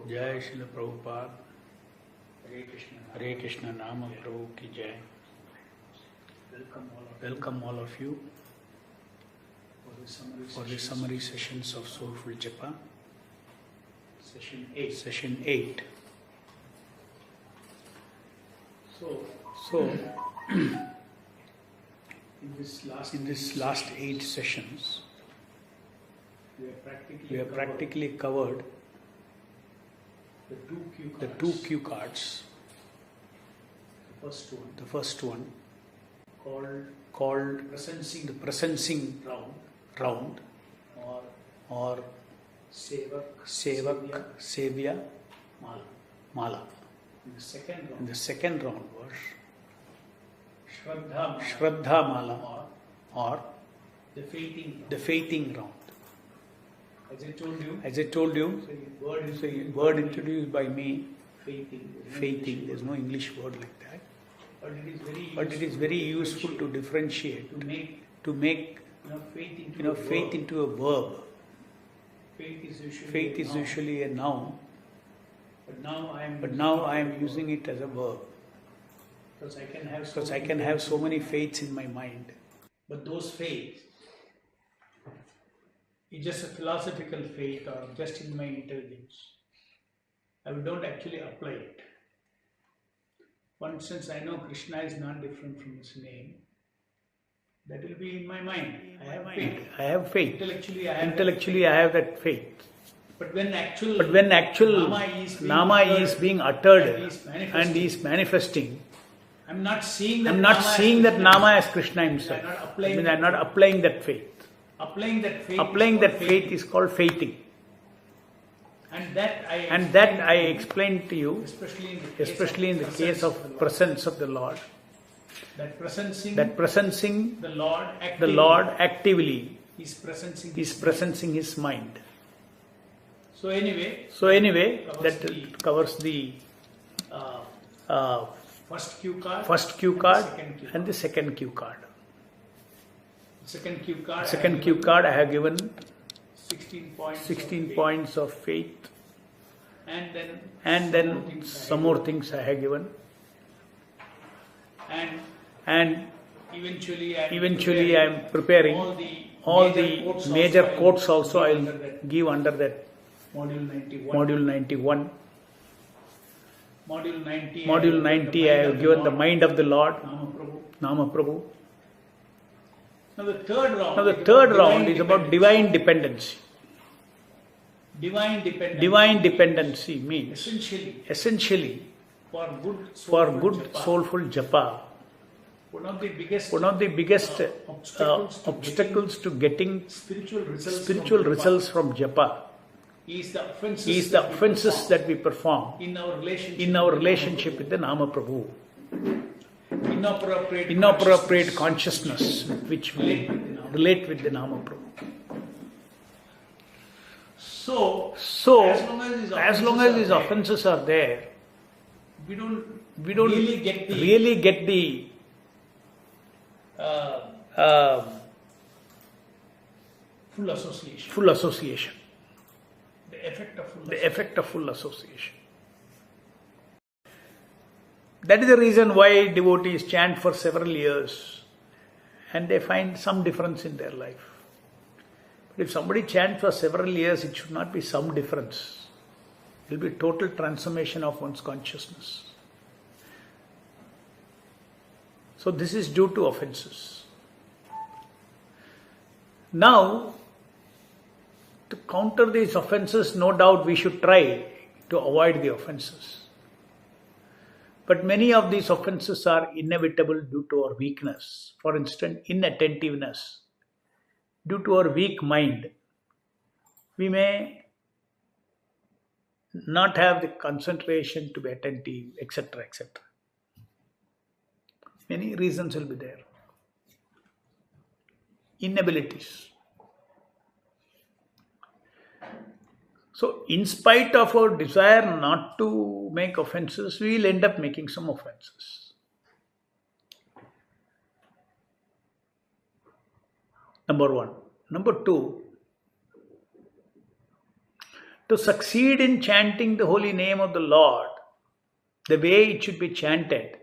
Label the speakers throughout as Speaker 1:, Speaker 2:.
Speaker 1: Jai Srila Prabhupada. Hare Krishna Nama Prabhu ki Jai. Welcome all of you for the summary sessions of Soulful Japa. Session 8. So in this last 8 sessions, we have practically covered the two cue cards. The first one called the presencing round or Sevak, Sevya, Mala. And the second round was Shraddha Mala or the faithing round. As I told you, so a word introduced by me, faithing. There's no English word like that. But it is very useful to differentiate, to make faith into a verb. Faith is usually a noun, but now I am using it as a verb. Because I can have so many faiths in my mind. But those faiths, it's just a philosophical faith or just in my intelligence. I don't actually apply it. For instance, I know Krishna is not different from his name. That will be in my mind. I have faith. Intellectually, I have that faith. But when actual Nama is being uttered and is manifesting, I'm not seeing that Nama as Krishna himself. I'm not applying that faith. Applying that faith is called faithing. And that I explained to you, especially in the case of presence of the Lord. That presencing the Lord actively is presencing His mind. So anyway, that covers the first cue card and the second cue card. Second cue card I have given 16 points of faith, and then some more things I have given, and eventually I am preparing all the major quotes also I will give under that module 91. Module 90 I have given the mind of the Lord, Nama Prabhu. Now the third round is about divine dependency. Divine dependency means essentially for good soulful japa, one of the biggest obstacles to getting spiritual results from japa is the offenses that we perform in our relationship with the Nama Prabhu. Inappropriate consciousness which we relate with the Nama Prabhu. So as long as these offenses are there, we don't really get the full association. The effect of full association. That is the reason why devotees chant for several years and they find some difference in their life. But if somebody chants for several years, it should not be some difference. It will be total transformation of one's consciousness. So this is due to offenses. Now, to counter these offenses, no doubt we should try to avoid the offenses. But many of these offenses are inevitable due to our weakness. For instance, inattentiveness. Due to our weak mind, we may not have the concentration to be attentive, etc., etc. Many reasons will be there. Inabilities. So, in spite of our desire not to make offenses, we will end up making some offenses. Number one. Number two, To succeed in chanting the holy name of the Lord, the way it should be chanted,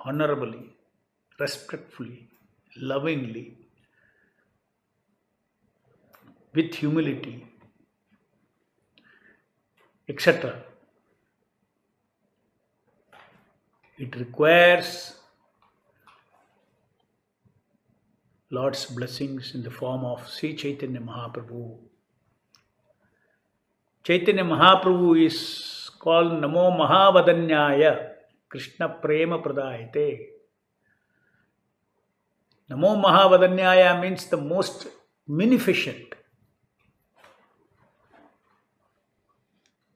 Speaker 1: honorably, respectfully, lovingly, with humility, etc. It requires Lord's blessings in the form of Sri Chaitanya Mahaprabhu. Chaitanya Mahaprabhu is called Namo Mahavadanyaya Krishna Prema Pradayate. Namo Mahavadanyaya means the most munificent.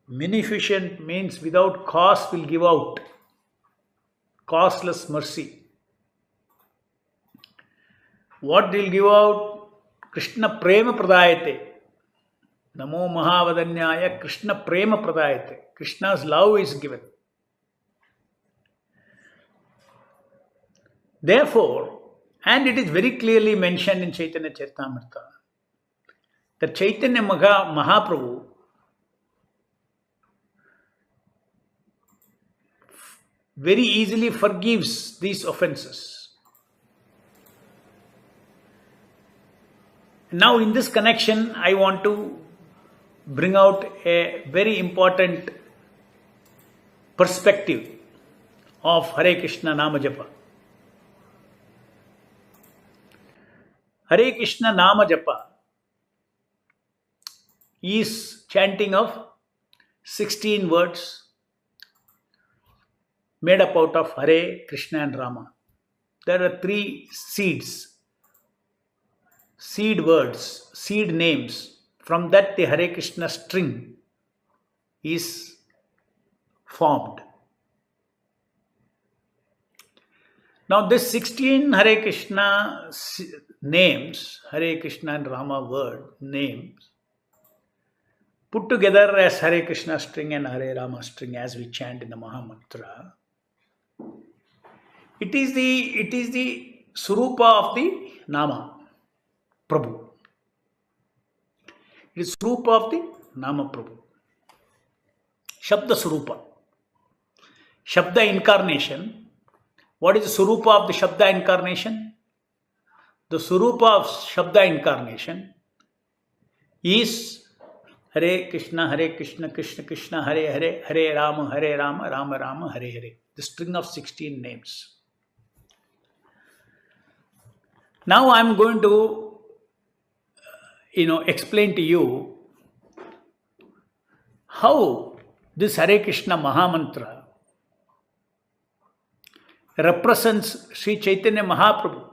Speaker 1: Munificent means without cost will give out. Costless mercy. What will give out? Krishna Prema Pradayate. Namo Mahavadanyaya Krishna Prema Pradayate. Krishna's love is given. Therefore, and it is very clearly mentioned in Chaitanya Charitamrita, that Chaitanya Mahaprabhu very easily forgives these offenses. Now, in this connection, I want to bring out a very important perspective of Hare Krishna Nama Japa. Hare Krishna Nama Japa is chanting of 16 words made up out of Hare, Krishna and Rama. There are 3 seeds, seed words, seed names. From that the Hare Krishna string is formed. Now this 16 Hare Krishna names, Hare Krishna and Rama word names, put together as Hare Krishna string and Hare Rama string as we chant in the Mahamantra, it is the Surupa of the Nama Prabhu. It is Surupa of the Nama Prabhu. Shabda Surupa. Shabda incarnation. What is the Surupa of the Shabda incarnation? The Surupa of Shabda incarnation is Hare Krishna, Krishna Krishna, Hare Hare, Hare Rama, Rama Rama, Hare Hare. The string of 16 names. Now I am going to explain to you how this Hare Krishna Mahamantra represents Sri Chaitanya Mahaprabhu.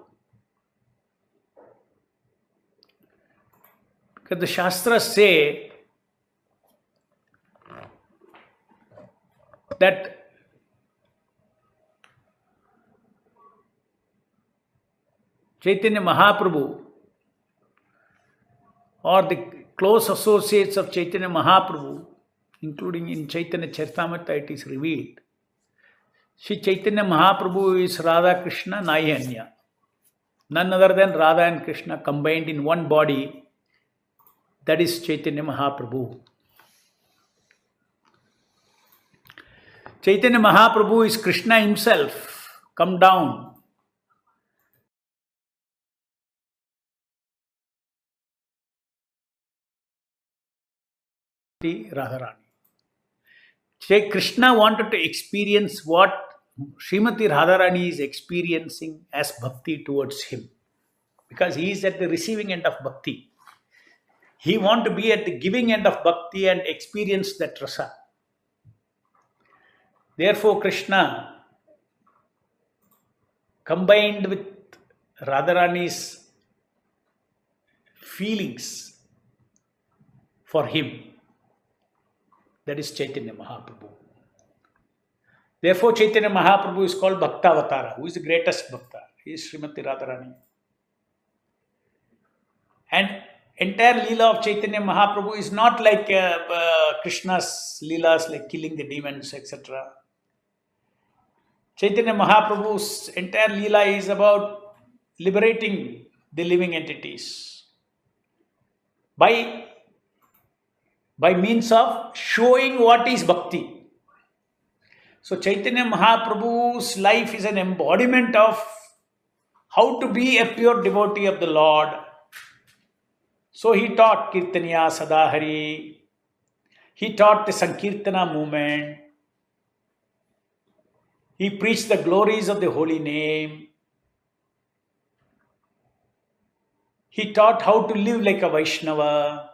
Speaker 1: Because the Shastras say that Chaitanya Mahaprabhu or the close associates of Chaitanya Mahaprabhu, including in Chaitanya Charitamrita it is revealed, Sri Chaitanya Mahaprabhu is Radha Krishna Nayanya, none other than Radha and Krishna combined in one body, that is Chaitanya Mahaprabhu. Chaitanya Mahaprabhu is Krishna himself, come down. Radharani. Krishna wanted to experience what Srimati Radharani is experiencing as bhakti towards him. Because he is at the receiving end of bhakti. He wants to be at the giving end of bhakti and experience that rasa. Therefore, Krishna combined with Radharani's feelings for him. That is Chaitanya Mahaprabhu. Therefore, Chaitanya Mahaprabhu is called Bhaktavatara. Who is the greatest Bhakta? He is Srimati Radharani. And entire Leela of Chaitanya Mahaprabhu is not like Krishna's Leelas, like killing the demons, etc. Chaitanya Mahaprabhu's entire Leela is about liberating the living entities by by means of showing what is bhakti. So Chaitanya Mahaprabhu's life is an embodiment of how to be a pure devotee of the Lord. So he taught Kirtaniya Sadahari. He taught the Sankirtana movement. He preached the glories of the holy name. He taught how to live like a Vaishnava.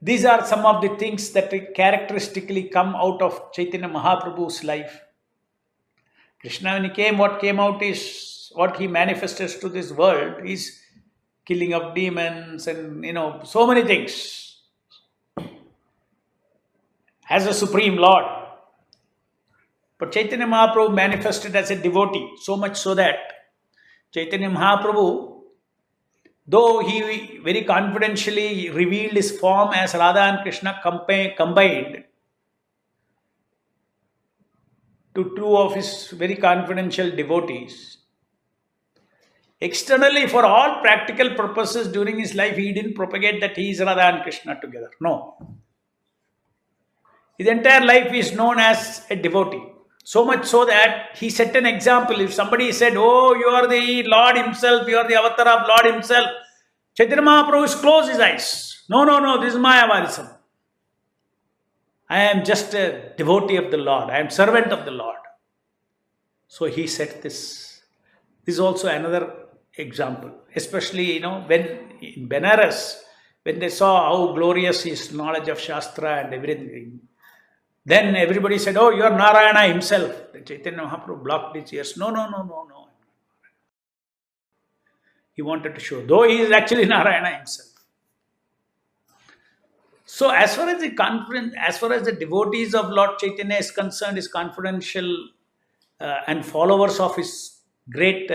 Speaker 1: These are some of the things that characteristically come out of Chaitanya Mahaprabhu's life. Krishna, when he came, what came out is what he manifested to this world is killing of demons and so many things as a supreme Lord. But Chaitanya Mahaprabhu manifested as a devotee, so much so that Chaitanya Mahaprabhu, though he very confidentially revealed his form as Radha and Krishna combined to two of his very confidential devotees, externally, for all practical purposes during his life, he didn't propagate that he is Radha and Krishna together. No. His entire life is known as a devotee. So much so that he set an example. If somebody said, "Oh, you are the Lord himself, you are the avatar of Lord himself," Chaitanya Mahaprabhu closed his eyes. No, this is my avarism. I am just a devotee of the Lord. I am servant of the Lord. So he said this. This is also another example. Especially, when in Benares, when they saw how glorious his knowledge of Shastra and everything, then everybody said, "Oh, you are Narayana himself." The Chaitanya Mahaprabhu blocked his ears. No. He wanted to show, though he is actually Narayana himself. So as far as the devotees of Lord Chaitanya is concerned, his confidential and followers of his great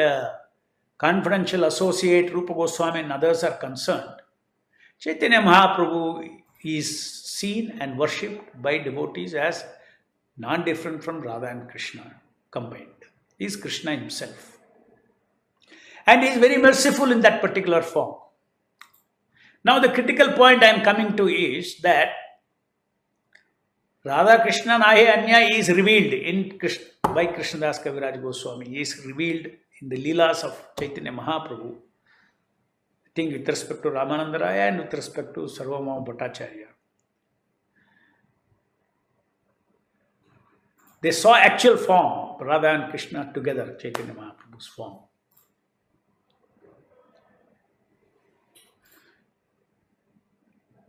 Speaker 1: confidential associate Rupa Goswami and others are concerned, Chaitanya Mahaprabhu is seen and worshipped by devotees as non-different from Radha and Krishna combined. He is Krishna himself. And he is very merciful in that particular form. Now the critical point I am coming to is that Radha Krishna Nahe Anya is revealed by Krishnadas Kaviraj Goswami. He is revealed in the Leelas of Chaitanya Mahaprabhu. I think with respect to Ramananda Raya and with respect to Sarvabhauma Bhattacharya. They saw actual form, Radha and Krishna together, Chaitanya Mahaprabhu's form.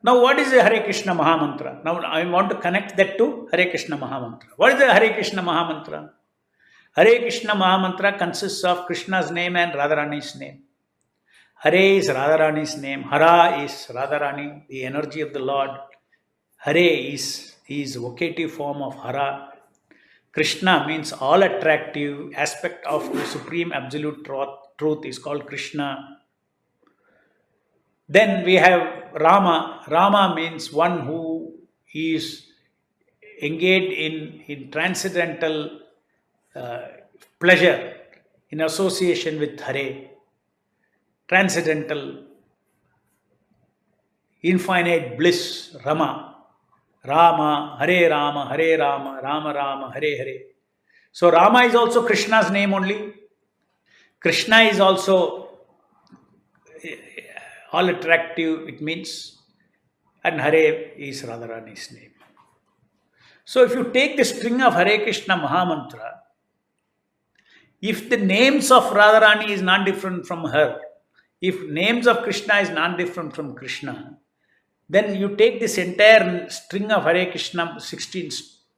Speaker 1: Now, what is the Hare Krishna Mahamantra? Now, I want to connect that to Hare Krishna Mahamantra. What is the Hare Krishna Mahamantra? Hare Krishna Mahamantra consists of Krishna's name and Radharani's name. Hare is Radharani's name. Hara is Radharani, the energy of the Lord. Hare is vocative form of Hara. Krishna means all attractive aspect of the supreme absolute truth is called Krishna. Then we have Rama. Rama means one who is engaged in transcendental pleasure in association with Hare. Transcendental, infinite bliss, Rama. Rama, Rama, Rama Rama, Hare Hare. So Rama is also Krishna's name only. Krishna is also all attractive, it means, and Hare is Radharani's name. So if you take the string of Hare Krishna Mahamantra, if the names of Radharani is non-different from her, if names of Krishna is non-different from Krishna, then you take this entire string of Hare Krishna, 16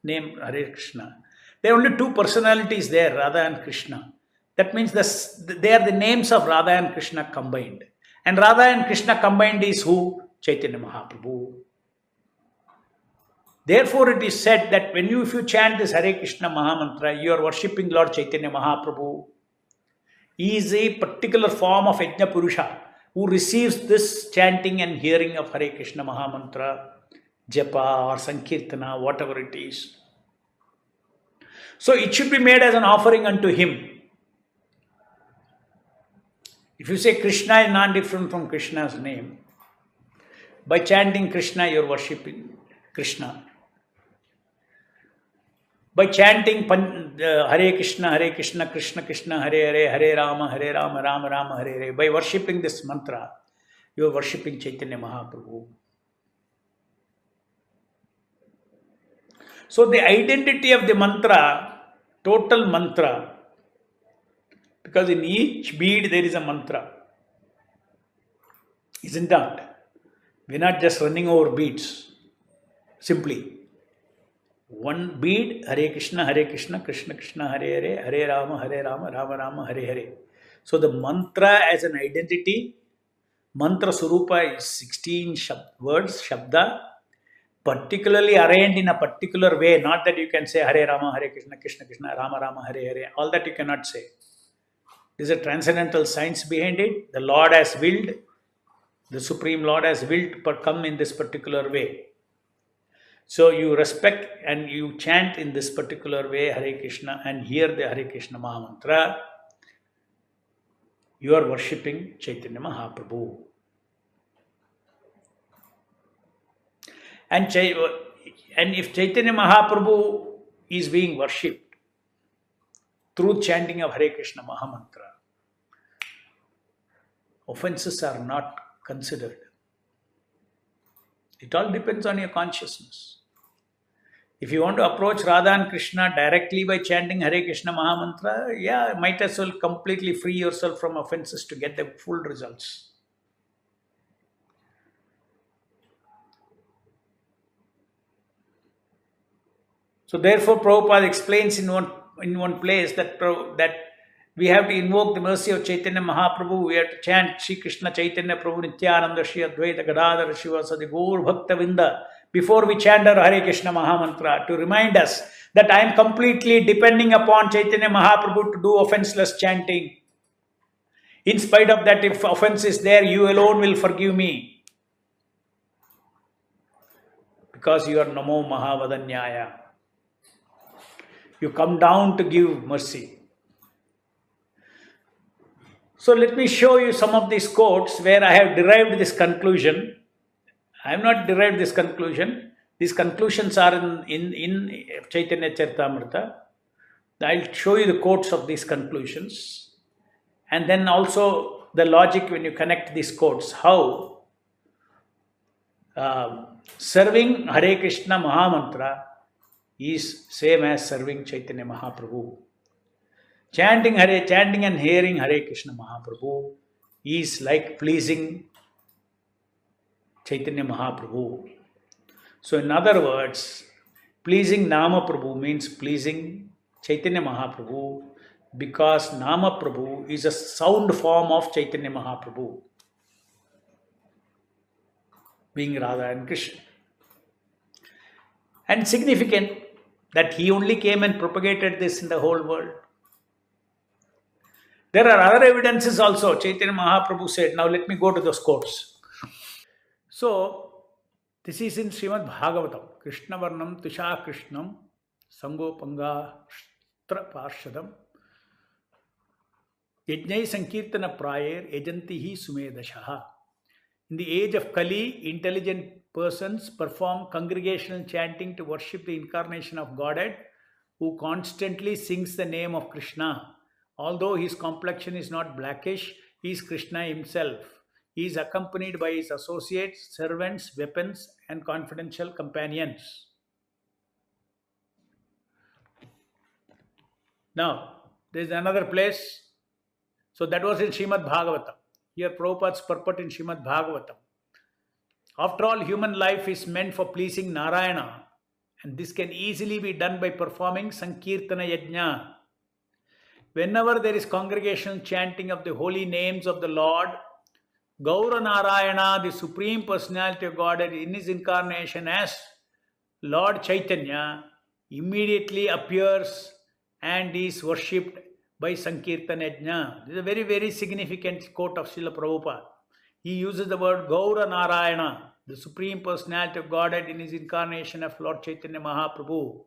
Speaker 1: name Hare Krishna. There are only two personalities there, Radha and Krishna. That means they are the names of Radha and Krishna combined. And Radha and Krishna combined is who? Chaitanya Mahaprabhu. Therefore, it is said that if you chant this Hare Krishna Mahamantra, you are worshipping Lord Chaitanya Mahaprabhu. He is a particular form of Yajna Purusha who receives this chanting and hearing of Hare Krishna Mahamantra, Japa or Sankirtana, whatever it is. So it should be made as an offering unto him. If you say Krishna is non-different from Krishna's name, By chanting Krishna, you are worshipping Krishna. By chanting Hare Krishna, Krishna Krishna, Hare Hare, Hare Rama, Rama Rama, Hare Hare. By worshipping this mantra, you are worshipping Chaitanya Mahaprabhu. So the identity of the mantra, total mantra, because in each bead there is a mantra, isn't that? We're not just running over beads, simply. One bead, Hare Krishna, Krishna Krishna, Hare Hare, Hare Rama, Rama Rama, Hare Hare. So the mantra as an identity, mantra Surupa is 16 words, Shabda, particularly arranged in a particular way, not that you can say Hare Rama, Krishna Krishna, Rama, Hare Hare, all that you cannot say. There's a transcendental science behind it. The Lord has willed, the Supreme Lord has willed to come in this particular way. So you respect and you chant in this particular way, Hare Krishna, and hear the Hare Krishna Mahamantra. You are worshipping Chaitanya Mahaprabhu. And if Chaitanya Mahaprabhu is being worshipped through chanting of Hare Krishna Mahamantra, offenses are not considered. It all depends on your consciousness. If you want to approach Radha and Krishna directly by chanting Hare Krishna Mahamantra, might as well completely free yourself from offenses to get the full results. So therefore, Prabhupada explains in one place that we have to invoke the mercy of Chaitanya Mahaprabhu. We have to chant Shri Krishna Chaitanya Prabhu Nityananda Shri Advaita Gadadhara Shivasadi Gaur Bhakta Vinda before we chant our Hare Krishna Mahamantra, to remind us that I am completely depending upon Chaitanya Mahaprabhu to do offenseless chanting. In spite of that, if offense is there, you alone will forgive me, because you are Namo Mahavadanyaya. You come down to give mercy. So let me show you some of these quotes where I have derived this conclusion. I have not derived this conclusion. These conclusions are in Chaitanya Charitamrita. I'll show you the quotes of these conclusions. And then also the logic when you connect these quotes. How serving Hare Krishna Mahamantra is same as serving Chaitanya Mahaprabhu. Chanting and hearing Hare Krishna Mahaprabhu is like pleasing Chaitanya Mahaprabhu. So in other words, pleasing Nama Prabhu means pleasing Chaitanya Mahaprabhu, because Nama Prabhu is a sound form of Chaitanya Mahaprabhu, being Radha and Krishna. And significant that he only came and propagated this in the whole world. There are other evidences also. Chaitanya Mahaprabhu said, now let me go to those quotes. So, this is in Srimad Bhagavatam. Krishna Varnam Tisha Krishnam Sangopanga Shtra Parshadam Yajnai Sankirtana Prayer Ejantihi Sumedashaha. In the age of Kali, intelligent persons perform congregational chanting to worship the incarnation of Godhead, who constantly sings the name of Krishna. Although his complexion is not blackish, he is Krishna himself. He is accompanied by his associates, servants, weapons, and confidential companions. Now, there is another place. So that was in Srimad Bhagavatam. Here Prabhupada's purport in Srimad Bhagavatam. After all, human life is meant for pleasing Narayana, and this can easily be done by performing Sankirtana Yajna. Whenever there is congregational chanting of the holy names of the Lord, Gaura Narayana, the Supreme Personality of Godhead in his incarnation as Lord Chaitanya, immediately appears and is worshipped by Sankirtana Yajna. This is a very, very significant quote of Srila Prabhupada. He uses the word Gaura Narayana, the Supreme Personality of Godhead in his incarnation of Lord Chaitanya Mahaprabhu,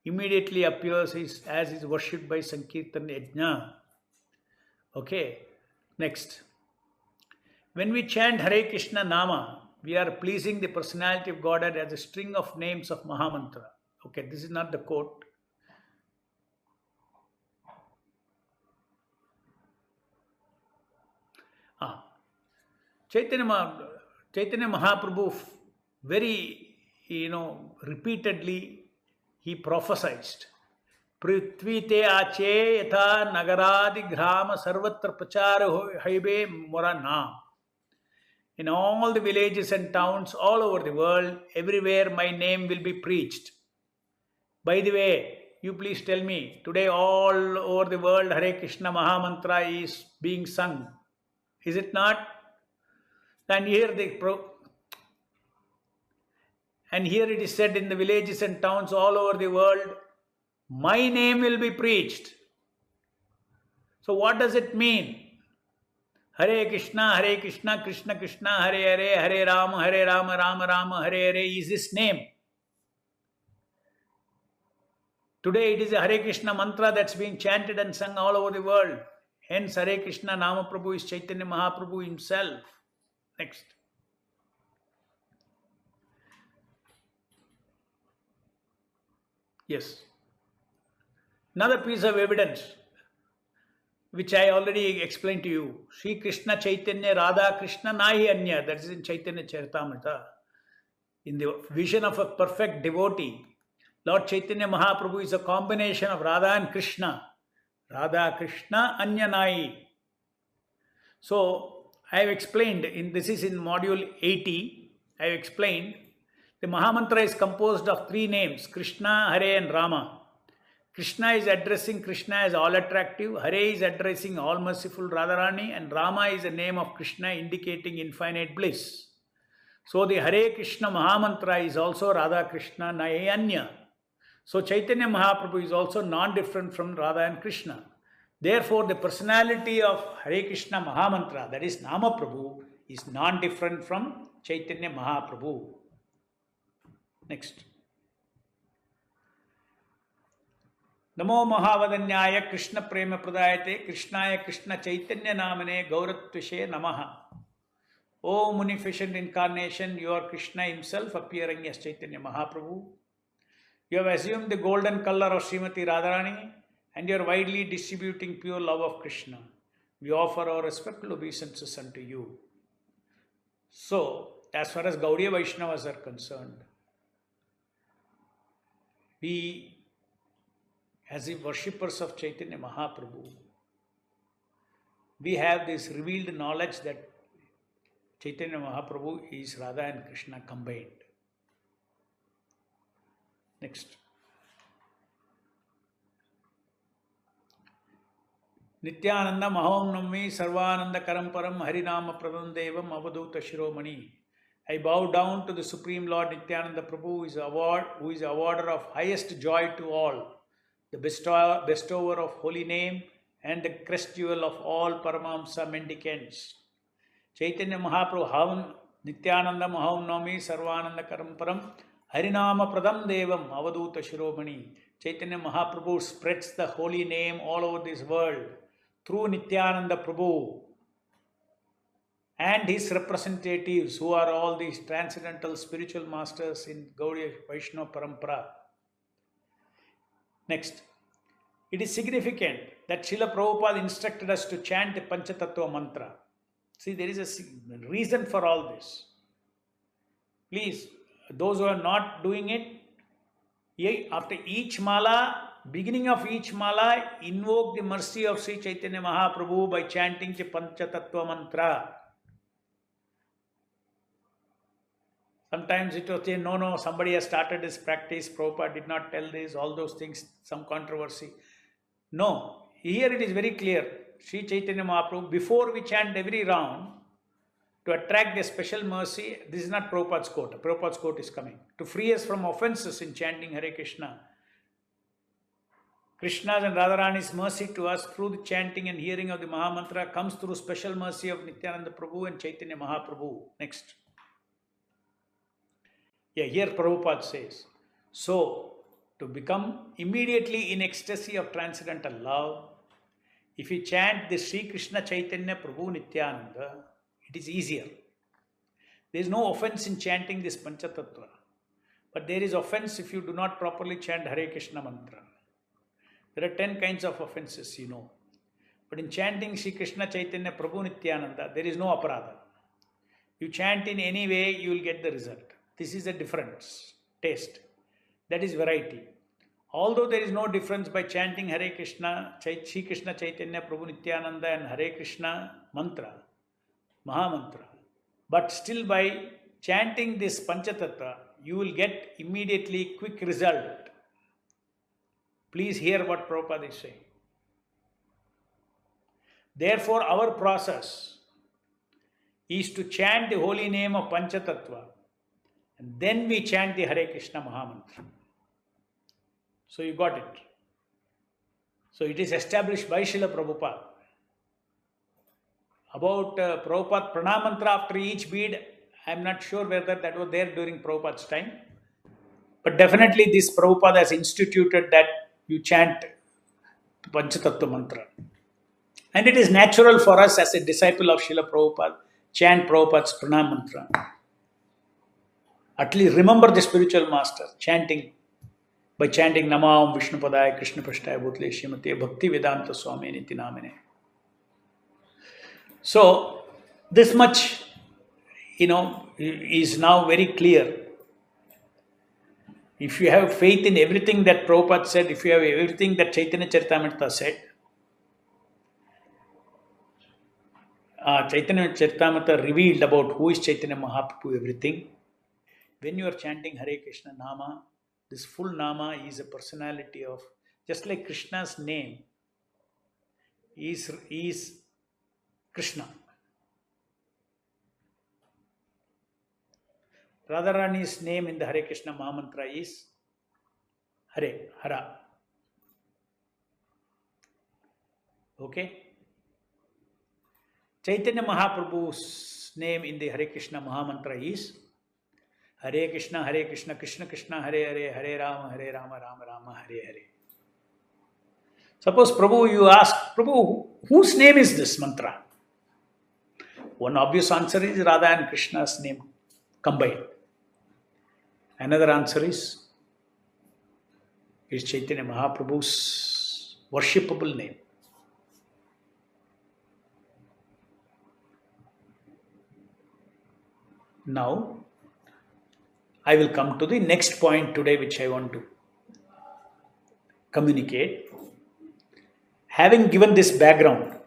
Speaker 1: immediately appears as is worshipped by Sankirtana Yajna. Okay, next. When we chant Hare Krishna Nama, we are pleasing the personality of Godhead as a string of names of Mahamantra. Okay, this is not the quote. Chaitanya Mahaprabhu very, repeatedly he prophesied. Prithvi te ache yatha nagaradi grama sarvatra prachara haibe morana. In all the villages and towns all over the world, everywhere my name will be preached. By the way, you please tell me, today all over the world Hare Krishna Mahamantra is being sung. Is it not? And here it is said in the villages and towns all over the world, my name will be preached. So what does it mean? Hare Krishna, Krishna Krishna, Hare Hare, Hare Rama, Rama Rama, Hare Hare is his name. Today it is a Hare Krishna mantra that's being chanted and sung all over the world. Hence Hare Krishna Nama Prabhu is Chaitanya Mahaprabhu himself. Next. Yes. Another piece of evidence which I already explained to you. Sri Krishna Chaitanya Radha Krishna Nahi Anya. That is in Chaitanya Charitamrita. In the vision of a perfect devotee, Lord Chaitanya Mahaprabhu is a combination of Radha and Krishna. Radha Krishna Anya Nahi. So, I have explained, this is in module 80, I have explained, the Mahamantra is composed of three names, Krishna, Hare and Rama. Krishna is addressing Krishna as all attractive, Hare is addressing all merciful Radharani, and Rama is a name of Krishna indicating infinite bliss. So the Hare Krishna Mahamantra is also Radha Krishna Nahi Anya. So Chaitanya Mahaprabhu is also non-different from Radha and Krishna. Therefore, the personality of Hare Krishna Mahamantra, that is Nama Prabhu, is non-different from Chaitanya Mahaprabhu. Next. Namo Mahavadanyaya Krishna Prema Pradayate Krishnaya Krishna Chaitanya Namane Gauratvishe Namaha. O munificent incarnation, you are Krishna himself appearing as Chaitanya Mahaprabhu. You have assumed the golden color of Srimati Radharani and you are widely distributing pure love of Krishna. We offer our respectful obeisances unto you. So, as far as Gaudiya Vaishnavas are concerned, we, as the worshippers of Chaitanya Mahaprabhu, we have this revealed knowledge that Chaitanya Mahaprabhu is Radha and Krishna combined. Next. Nityananda Mahom Nammi Sarvananda Karamparam Harinama Pradam Devam Avaduta Shiromani. I bow down to the Supreme Lord Nityananda Prabhu, who is the awarder of highest joy to all, the bestower of holy name and the crest jewel of all Paramahamsa mendicants. Chaitanya Mahaprabhu Nityananda Mahom Nammi Sarvananda Karamparam Harinama Pradam Devam Avaduta Shiromani. Chaitanya Mahaprabhu spreads the holy name all over this world through Nityananda Prabhu and his representatives, who are all these transcendental spiritual masters in Gaudiya Vaishnava Parampara. Next. It is significant that Srila Prabhupada instructed us to chant the Panchatattva mantra. See, there is a reason for all this. Please, those who are not doing it, after each mala, beginning of each mala, invoke the mercy of Sri Chaitanya Mahaprabhu by chanting the Panchatattva mantra. Sometimes it was saying, no, somebody has started this practice, Prabhupada did not tell this, all those things, some controversy. No, here it is very clear. Sri Chaitanya Mahaprabhu, before we chant every round, to attract the special mercy, this is not Prabhupada's quote. Prabhupada's quote is coming. To free us from offenses in chanting Hare Krishna. Krishna's and Radharani's mercy to us through the chanting and hearing of the Mahamantra comes through special mercy of Nityananda Prabhu and Chaitanya Mahaprabhu. Next. Here Prabhupada says, so, to become immediately in ecstasy of transcendental love, if you chant the Sri Krishna Chaitanya Prabhu Nityananda, it is easier. There is no offense in chanting this Panchatattva. But there is offense if you do not properly chant Hare Krishna mantra. There are 10 kinds of offenses, you know. But in chanting Sri Krishna Chaitanya Prabhu Nityananda, there is no aparadha. You chant in any way, you will get the result. This is a difference, taste. That is variety. Although there is no difference by chanting Hare Krishna, Sri Krishna Chaitanya Prabhu Nityananda and Hare Krishna mantra, Mahamantra, but still by chanting this Panchatattva, you will get immediately quick result. Please hear what Prabhupada is saying. Therefore, our process is to chant the holy name of Panchatattva and then we chant the Hare Krishna Mahamantra. So you got it. So it is established by Srila Prabhupada. About Prabhupada Pranam Mantra after each bead, I am not sure whether that was there during Prabhupada's time. But definitely this Prabhupada has instituted that you chant Panchatattva Mantra. And it is natural for us as a disciple of Srila Prabhupada, chant Prabhupada's Pranam Mantra. At least remember the spiritual master, chanting, by chanting Namam Vishnupadaya Krishna Prashtaya Bhutle Shrimate Bhakti Vedanta Swami Niti Namine. So, this much, is now very clear. If you have faith in everything that Prabhupada said, if you have everything that Chaitanya Charitamrita said, Chaitanya Charitamrita revealed about who is Chaitanya Mahaprabhu, everything. When you are chanting Hare Krishna Nama, this full Nama is a personality of, just like Krishna's name is Krishna. Radharani's name in the Hare Krishna Mahamantra is Hare, Hara. Okay? Chaitanya Mahaprabhu's name in the Hare Krishna Mahamantra is Hare Krishna, Krishna Krishna, Hare Hare, Hare Rama, Rama Rama, Hare Hare. Suppose Prabhu, you ask, Prabhu, whose name is this mantra? One obvious answer is Radha and Krishna's name combined. Another answer is Chaitanya Mahaprabhu's worshipable name. Now, I will come to the next point today which I want to communicate. Having given this background,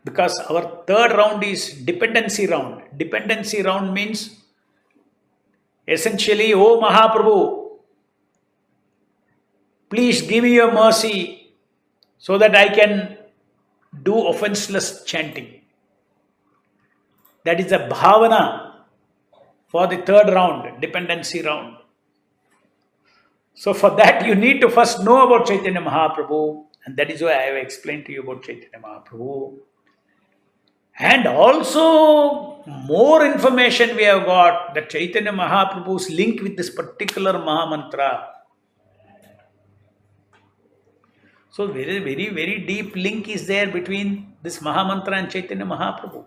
Speaker 1: because our third round is dependency round. Dependency round means essentially, O Mahaprabhu, please give me your mercy so that I can do offenseless chanting. That is the bhavana for the third round, dependency round. So for that you need to first know about Chaitanya Mahaprabhu, and that is why I have explained to you about Chaitanya Mahaprabhu. And also more information we have got, that Chaitanya Mahaprabhu's link with this particular Mahamantra. So very, very, very deep link is there between this Mahamantra and Chaitanya Mahaprabhu.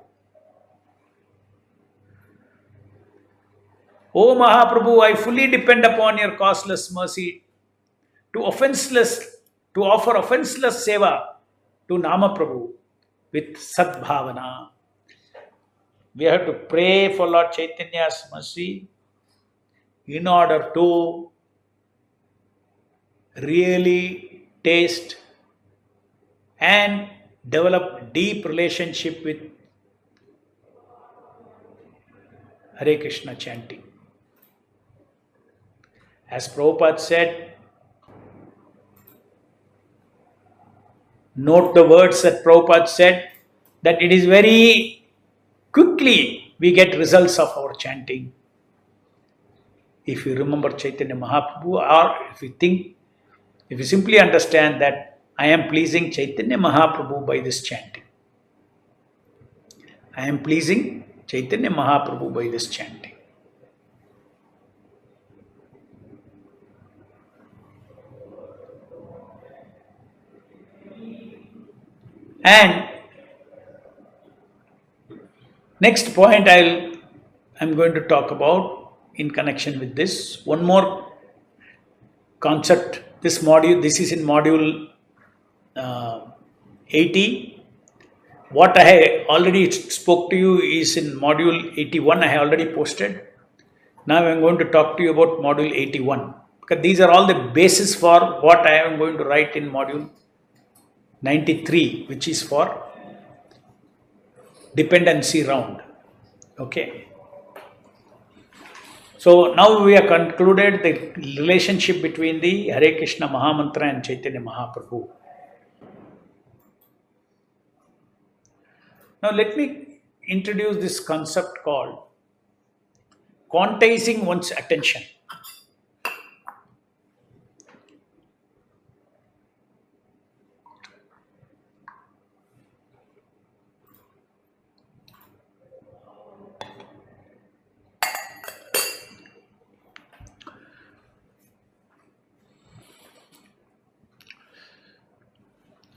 Speaker 1: O Mahaprabhu, I fully depend upon your causeless mercy to offer offenseless seva to Nama Prabhu with Sadbhavana. We have to pray for Lord Chaitanya's mercy in order to really taste and develop deep relationship with Hare Krishna chanting. As Prabhupada said, note the words that Prabhupada said, that it is very quickly we get results of our chanting. If you remember Chaitanya Mahaprabhu, or if you simply understand that I am pleasing Chaitanya Mahaprabhu by this chanting. I am pleasing Chaitanya Mahaprabhu by this chanting. And next point I'll I'm going to talk about in connection with this. One more concept. This module, this is in module 80. What I already spoke to you is in module 81. I have already posted. Now I am going to talk to you about module 81. Because these are all the basis for what I am going to write in module 93, which is for dependency round. Okay. So now we have concluded the relationship between the Hare Krishna Mahamantra and Chaitanya Mahaprabhu. Now let me introduce this concept called quantizing one's attention.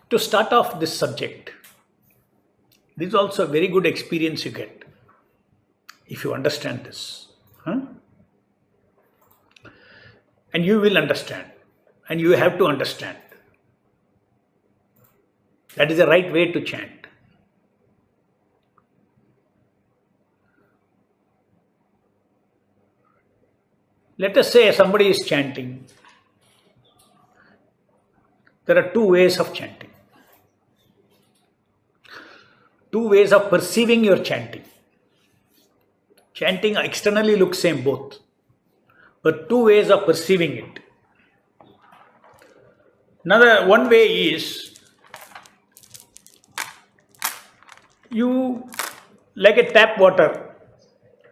Speaker 1: To start off this subject, this is also a very good experience you get if you understand this. And you will understand, and you have to understand. That is the right way to chant. Let us say somebody is chanting. There are two ways of chanting. Two ways of perceiving your chanting. Chanting externally looks same both, but two ways of perceiving it. One way is you like a tap water.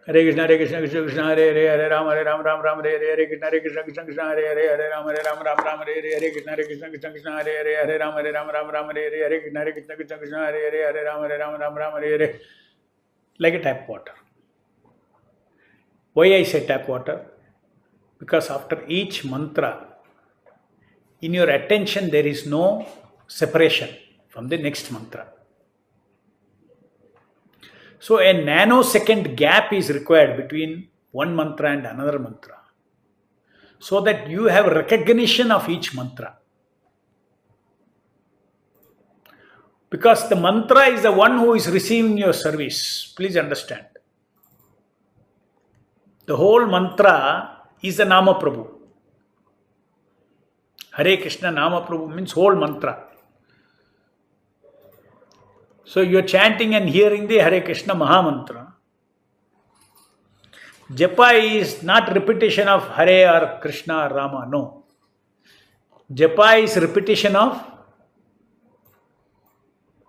Speaker 1: Hare Krishna, Krishna Krishna, Hare Hare, Hare Rama, Ram Ram, Hare Hare, Hare Krishna, Krishna Krishna, Hare Hare, Hare Rama, Ram Ram, Hare Hare, Hare Krishna, Krishna Krishna, Hare Hare, Hare Rama, Ram, Hare Hare, Hare Krishna, Krishna Krishna, Hare Hare, Hare Rama, Ram, Hare Hare. Like a tap water. Why I say tap water? Because after each mantra, in your attention there is no separation from the next mantra. So a nanosecond gap is required between one mantra and another mantra, so that you have recognition of each mantra. Because the mantra is the one who is receiving your service. Please understand. The whole mantra is the Nama Prabhu. Hare Krishna Nama Prabhu means whole mantra. So you are chanting and hearing the Hare Krishna Mahamantra. Japa is not repetition of Hare or Krishna or Rama, no. Japa is repetition of,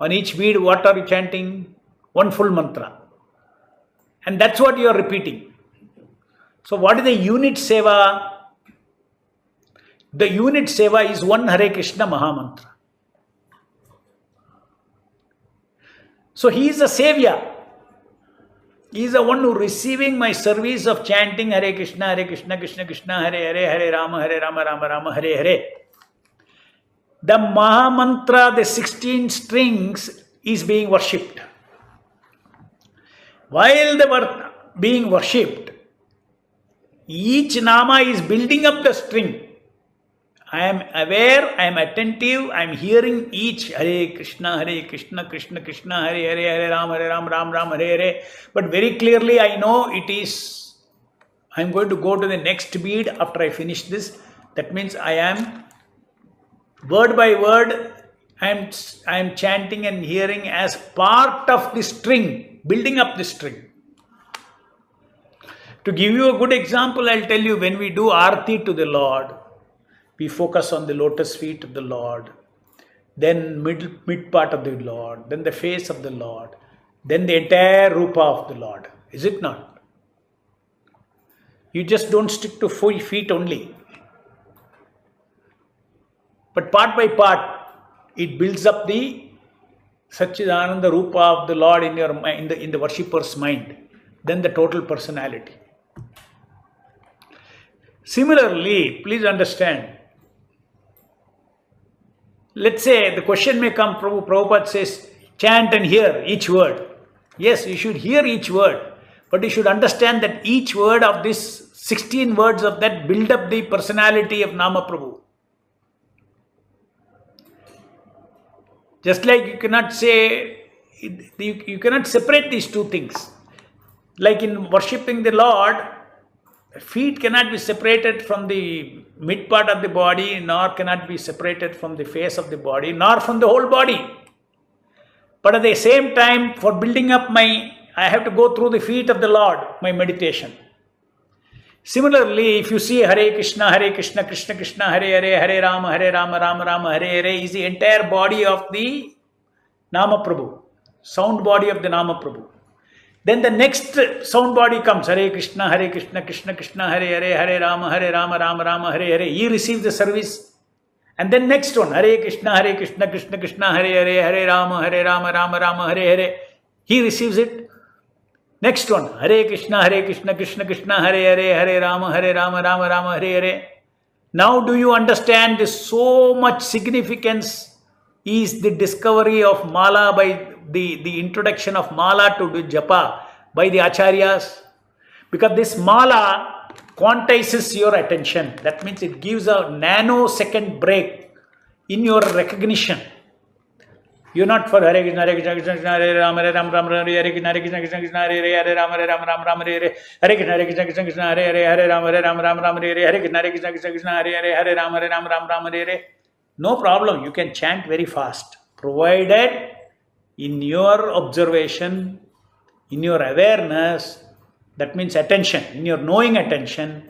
Speaker 1: on each bead, what are you chanting? One full mantra. And that's what you are repeating. So what is the unit seva? The unit seva is one Hare Krishna Mahamantra. So he is the savior. He is the one who receiving my service of chanting Hare Krishna, Krishna Krishna, Hare Hare, Hare Rama, Rama Rama, Hare Hare. The Mahamantra, the 16 strings is being worshipped. While they were being worshipped, each Nama is building up the string. I am aware, I am attentive, I am hearing each Hare Krishna, Krishna Krishna, Hare Hare, Hare Rama, Ram, Hare Hare. But very clearly I know it is, I am going to go to the next bead after I finish this. That means I am, word by word, I am chanting and hearing as part of the string, building up the string. To give you a good example, I'll tell you, when we do Aarti to the Lord, we focus on the lotus feet of the Lord, then mid part of the Lord, then the face of the Lord, then the entire Rupa of the Lord. Is it not? You just don't stick to 4 feet only. But part by part, it builds up the Satchidananda Rupa of the Lord in your mind, in the worshipper's mind, then the total personality. Similarly, please understand, let's say the question may come, Prabhupada says, chant and hear each word. Yes, you should hear each word, But you should understand that each word of this 16 words of that build up the personality of Nama Prabhu. Just like you cannot say, you cannot separate these two things. Like in worshipping the Lord, feet cannot be separated from the mid part of the body, nor cannot be separated from the face of the body, nor from the whole body. But at the same time, for building up I have to go through the feet of the Lord, my meditation. Similarly, if you see Hare Krishna, Krishna Krishna, Hare Hare, Hare Rama, Rama Rama, Hare Hare is the entire body of the Nama Prabhu, sound body of the Nama Prabhu. Then the next sound body comes, Hare Krishna, Krishna Krishna, Hare Hare, Hare Rama, Rama Rama, Hare Hare. He receives the service. And then next one, Hare Krishna, Krishna Krishna, Hare Hare, Hare Rama, Rama Rama, Hare Hare. He receives it. Next one, Hare Krishna, Krishna Krishna, Hare Hare, Hare Rama, Rama Hare Hare. Now do you understand this? So much significance is the discovery of Mala by the introduction of Mala to the Japa by the Acharyas. Because this Mala quantizes your attention. That means it gives a nanosecond break in your recognition. You're not for Hare Krishna, Krishna, Hare Rama, Rama, Hare Krishna, Krishna, Hare Rama, Rama, Hare Krishna, Krishna, Hare Rama, Rama, Hare Krishna, Krishna, Hare Rama, Rama, Hare. No problem, you can chant very fast, provided in your observation, in your awareness, that means attention, in your knowing attention,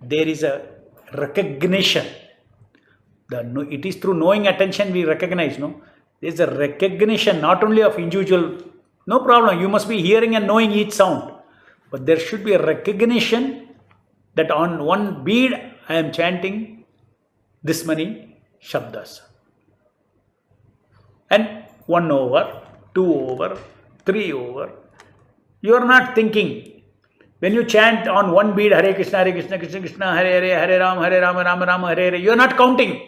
Speaker 1: there is a recognition. It is through knowing attention we recognize, no? There is a recognition not only of individual, no problem, you must be hearing and knowing each sound. But there should be a recognition that on one bead I am chanting this many shabdas. And 1 over, 2 over, 3 over. You are not thinking. When you chant on one bead, Hare Krishna, Krishna Krishna, Hare Hare, Hare Rama, Rama Hare Hare, you are not counting.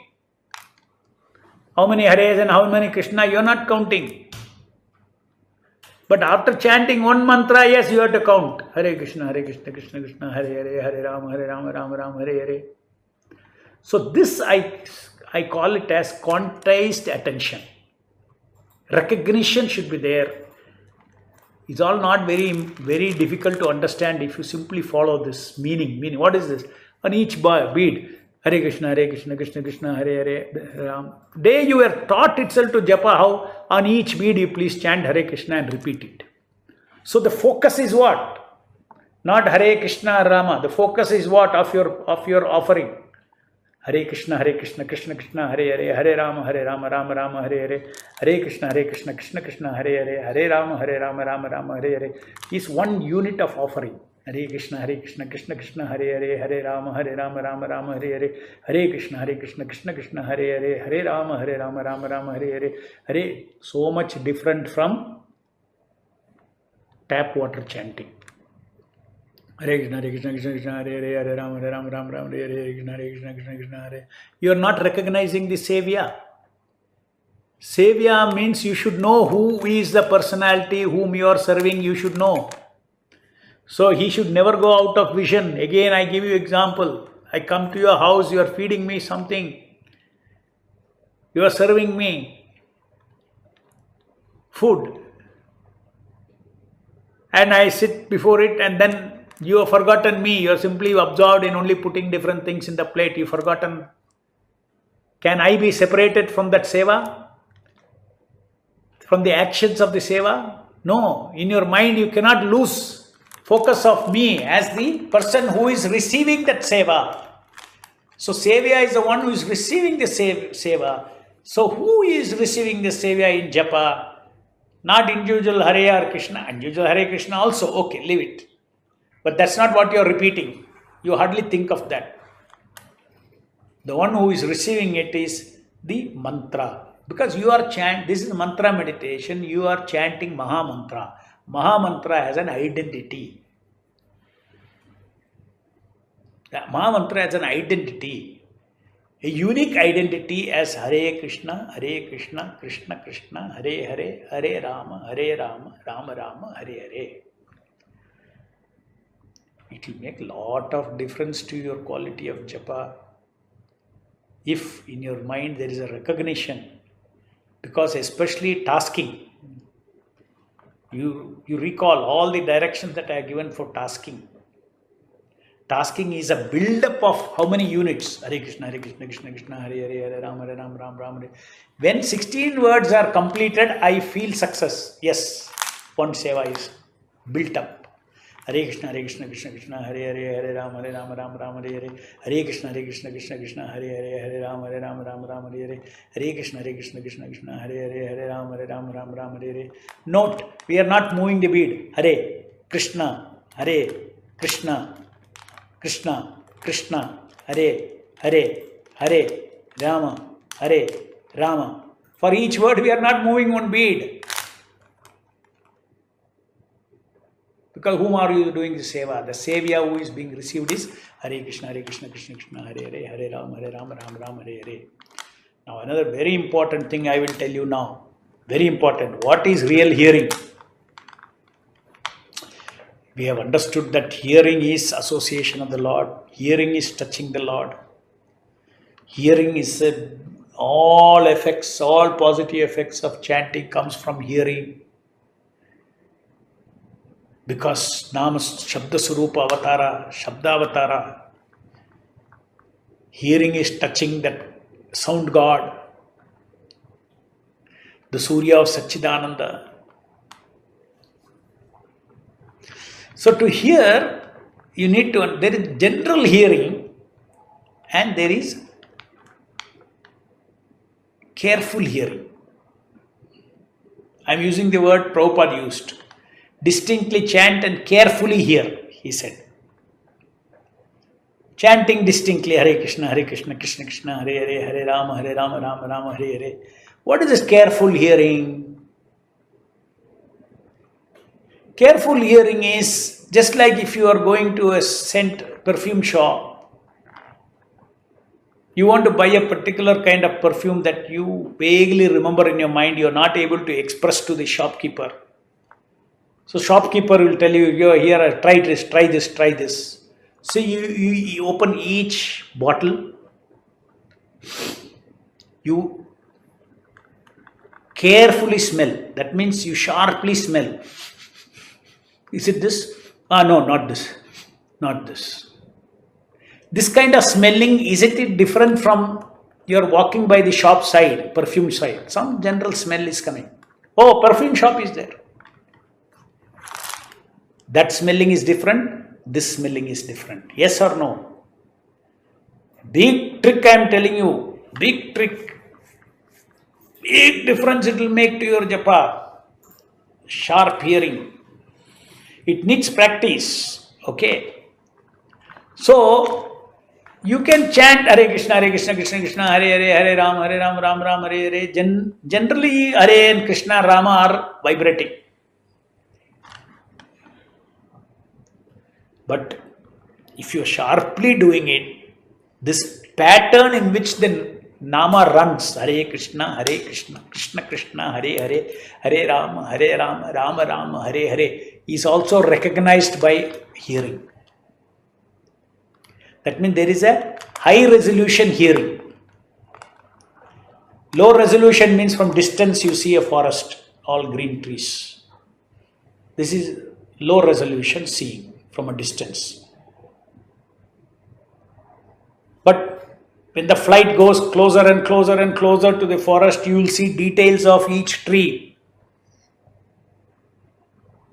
Speaker 1: How many Hares and how many Krishna, you are not counting. But after chanting one mantra, yes, you have to count. Hare Krishna, Krishna Krishna, Hare Hare, Hare Rama, Rama Hare Hare. So this I call it as quantized attention. Recognition should be there. It's all not very difficult to understand if you simply follow this meaning. What is this? On each bead, Hare Krishna, Krishna Krishna, Hare Hare, Ram. Day you were taught itself to japa how on each bead you please chant Hare Krishna and repeat it. So the focus is what? Not Hare Krishna Rama. The focus is what of your offering? Hare Krishna, Krishna Krishna, Hare Hare, Hare Rama, Rama Hare Hare, Hare Krishna, Krishna Krishna, Hare Hare, Hare Rama, Rama Hare Hare is one unit of offering. Hare Krishna, Krishna Krishna, Hare Hare, Hare Rama, Rama Hare Hare, Hare Krishna, Krishna Krishna, Hare Hare, Hare Rama, Rama Hare Hare, Hare. So much different from tap water chanting. Hare Krishna, Krishna, Hare Hare, Hare Rama, Rama Hare Hare, Krishna, Krishna, Hare. You are not recognizing the Savior. Savior means you should know who is the personality whom you are serving, you should know. So he should never go out of vision. Again, I give you example. I come to your house, you are feeding me something. You are serving me food. And I sit before it and then you have forgotten me. You are simply absorbed in only putting different things in the plate. You have forgotten. Can I be separated from that seva? From the actions of the seva? No. In your mind, you cannot lose focus of me as the person who is receiving that seva. So, Sevya is the one who is receiving the seva. So, who is receiving the seva in japa? Not individual Hare or Krishna. Individual Hare Krishna also. Okay, leave it. But that's not what you are repeating. You hardly think of that. The one who is receiving it is the mantra. Because you are this is mantra meditation, you are chanting Maha Mantra. Maha Mantra has an identity. The Maha Mantra has an identity. A unique identity as Hare Krishna, Krishna Krishna, Hare Hare, Hare Rama, Rama Rama, Hare Hare. It will make a lot of difference to your quality of japa if in your mind there is a recognition. Because especially tasking, you recall all the directions that I have given for tasking. Tasking is a build-up of how many units? Hare Krishna, Krishna Krishna, Hare Hare, Hare Rama, Rama, Hare. When 16 words are completed, I feel success. Yes, one seva is built up. Hare Krishna, Krishna Krishna, Hare Hare, Hare Rama, Rama, Hare Hare. Hare Krishna, Krishna, Hare Hare, Hare Rama, Rama, Hare Hare. Hare Krishna, Krishna, Hare Hare, Hare Rama, Rama, Hare Hare. Note, we are not moving the bead. Hare Krishna, Krishna, Krishna, Hare, Hare, Rama. For each word we are not moving one bead. Because whom are you doing the seva? The sevya who is being received is Hare Krishna, Krishna Krishna, Hare Hare, Hare Rama, Rama, Hare Hare. Now another very important thing I will tell you now. Very important. What is real hearing? We have understood that hearing is association of the Lord. Hearing is touching the Lord. Hearing is all effects, all positive effects of chanting comes from hearing. Because Nama Shabda Surupa Avatara, Shabda Avatara. Hearing is touching that sound God. The Surya of Satchidananda. So to hear, you need to, there is general hearing and there is careful hearing. I am using the word Prabhupada used. Distinctly chant and carefully hear, he said. Chanting distinctly, Hare Krishna, Krishna Krishna, Hare Hare, Hare Rama, Rama, Hare Hare. What is this careful hearing? Careful hearing is just like if you are going to a scent perfume shop. You want to buy a particular kind of perfume that you vaguely remember in your mind, you are not able to express to the shopkeeper. So shopkeeper will tell you, here, try this. So you open each bottle, you carefully smell. That means you sharply smell. Is it this? No, not this. This kind of smelling, isn't it different from you're walking by the shop side, perfume side? Some general smell is coming. Oh, perfume shop is there. That smelling is different. This smelling is different. Yes or no? Big trick I am telling you. Big trick. Big difference it will make to your japa. Sharp hearing. It needs practice. Okay. So, you can chant Hare Krishna, Krishna Krishna, Hare Hare, Hare Rama, Rama, Hare Hare. Generally, Hare and Krishna, Rama are vibrating. But if you are sharply doing it, this pattern in which the Nama runs, Hare Krishna, Krishna Krishna, Hare Hare, Hare Rama, Rama, Hare Hare, is also recognized by hearing. That means there is a high resolution hearing. Low resolution means from distance you see a forest, all green trees. This is low resolution seeing from a distance. But when the flight goes closer and closer and closer to the forest, you will see details of each tree.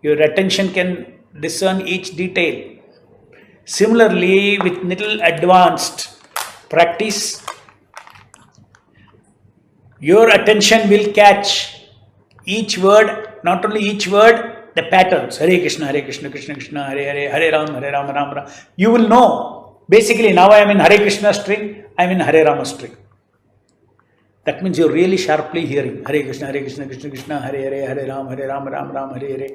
Speaker 1: Your attention can discern each detail. Similarly, with little advanced practice, your attention will catch each word, not only each word, the patterns. Hare Krishna, Krishna Krishna, Hare Hare, Hare Rama, Rama. You will know. Basically, now I am in Hare Krishna string, I am in Hare Rama string. That means you are really sharply hearing. Hare Krishna, Krishna, Hare Hare, Hare Rama, Rama, Hare Hare.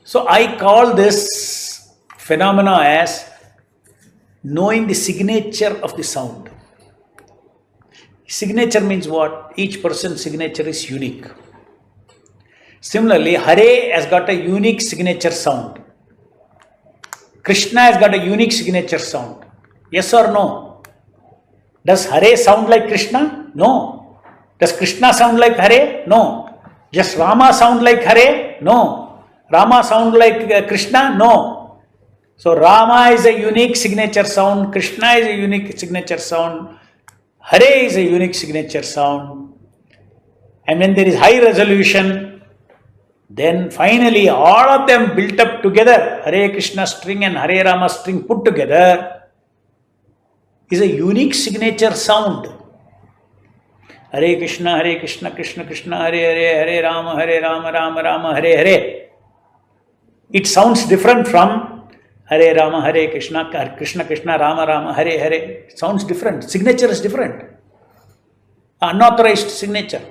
Speaker 1: So I call this phenomena as knowing the signature of the sound. Signature means what? Each person's signature is unique. Similarly, Hare has got a unique signature sound. Krishna has got a unique signature sound. Yes or no? Does Hare sound like Krishna? No. Does Krishna sound like Hare? No. Does Rama sound like Hare? No. Rama sound like Krishna? No. So Rama is a unique signature sound, Krishna is a unique signature sound, Hare is a unique signature sound. And when there is high resolution, then finally all of them built up together, Hare Krishna string and Hare Rama string put together, is a unique signature sound. Hare Krishna, Krishna Krishna, Hare Hare, Hare Rama, Rama Rama, Hare Hare. It sounds different from Hare Rama, Hare Krishna, Krishna Krishna, Rama Rama, Hare Hare. It sounds different. Signature is different. Unauthorized signature.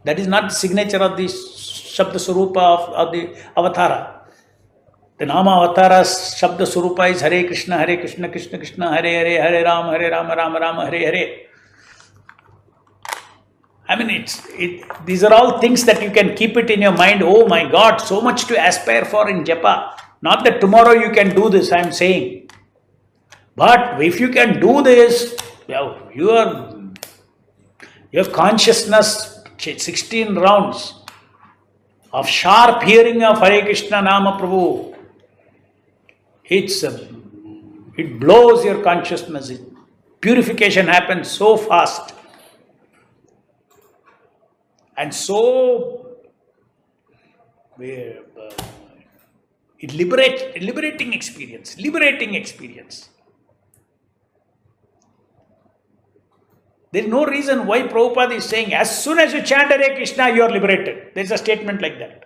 Speaker 1: That is not the signature of the Shabda Surupa of the Avatara. The Nama Avatara's Shabda Surupa is Hare Krishna, Krishna Krishna, Hare Hare, Hare Rama, Rama Rama, Hare Hare. I mean, these are all things that you can keep it in your mind. Oh my God, so much to aspire for in Japa. Not that tomorrow you can do this, I am saying. But if you can do this, you have consciousness, 16 rounds of sharp hearing of Hare Krishna Nama Prabhu. It blows your consciousness. Purification happens so fast. And so, liberating experience. There is no reason why Prabhupada is saying, as soon as you chant Hare Krishna, you are liberated. There is a statement like that.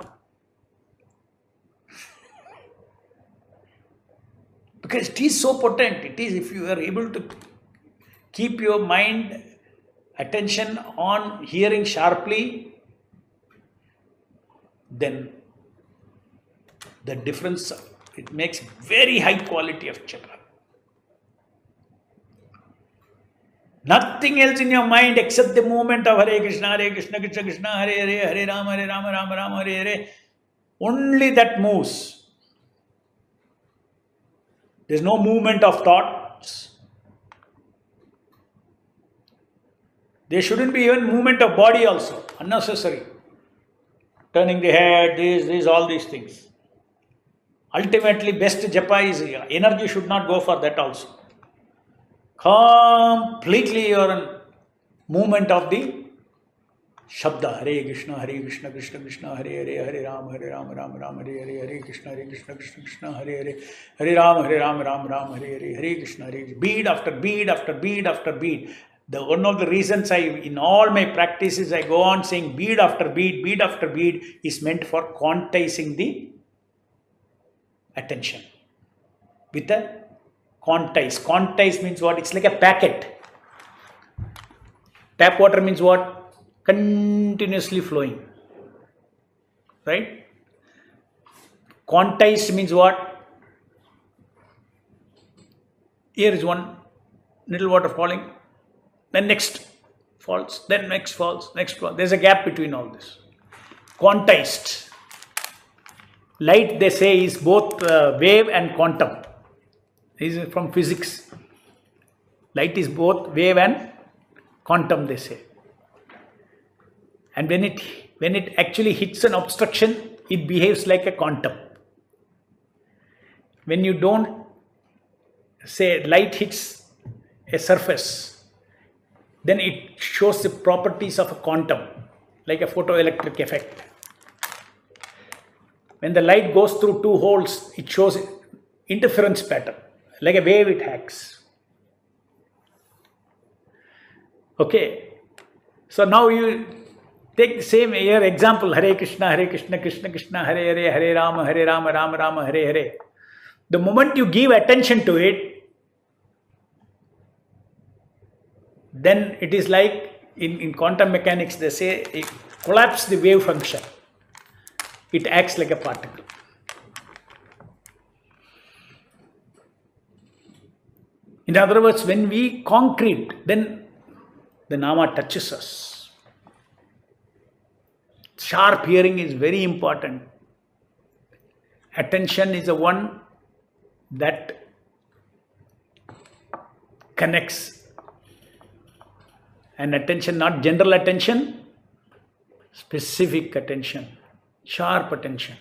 Speaker 1: Because it is so potent. It is, if you are able to keep your mind, attention on hearing sharply, then the difference, it makes very high quality of japa. Nothing else in your mind except the movement of Hare Krishna, Krishna Krishna, Hare Hare, Hare Rama, Rama, Hare Hare. Only that moves. There is no movement of thoughts. There shouldn't be even movement of body also, unnecessary. Turning the head, this, all these things. Ultimately, best japa is, energy should not go for that also. Completely your movement of the Shabda, Hare Krishna, Krishna Krishna, Hare Hare, Hare Rama, Rama, Hare Hare, Hare Krishna, Krishna, Hare Hare, Hare Rama, Rama, Hare Hare, Hare Krishna, Hare. Bead after bead after bead after bead. One of the reasons in all my practices, I go on saying bead after bead is meant for quantizing the attention. With a quantize. Quantize means what? It's like a packet. Tap water means what? Continuously flowing. Right? Quantized means what? Here is one little water falling. Then next falls, then next falls, next falls. There's a gap between all this. Quantized. Light, they say, is both wave and quantum. This is from physics. Light is both wave and quantum, they say. And when it actually hits an obstruction, it behaves like a quantum. When you don't, say, light hits a surface, then it shows the properties of a quantum, like a photoelectric effect. When the light goes through two holes, it shows interference pattern, like a wave it acts. Okay, so now you take the same here example, Hare Krishna, Krishna Krishna, Hare Hare, Hare Rama, Rama, Hare Hare. The moment you give attention to it, then it is like in quantum mechanics, they say, it collapse the wave function. It acts like a particle. In other words, when we concrete, then the Nama touches us. Sharp hearing is very important. Attention is the one that connects. And attention, not general attention, specific attention, sharp attention.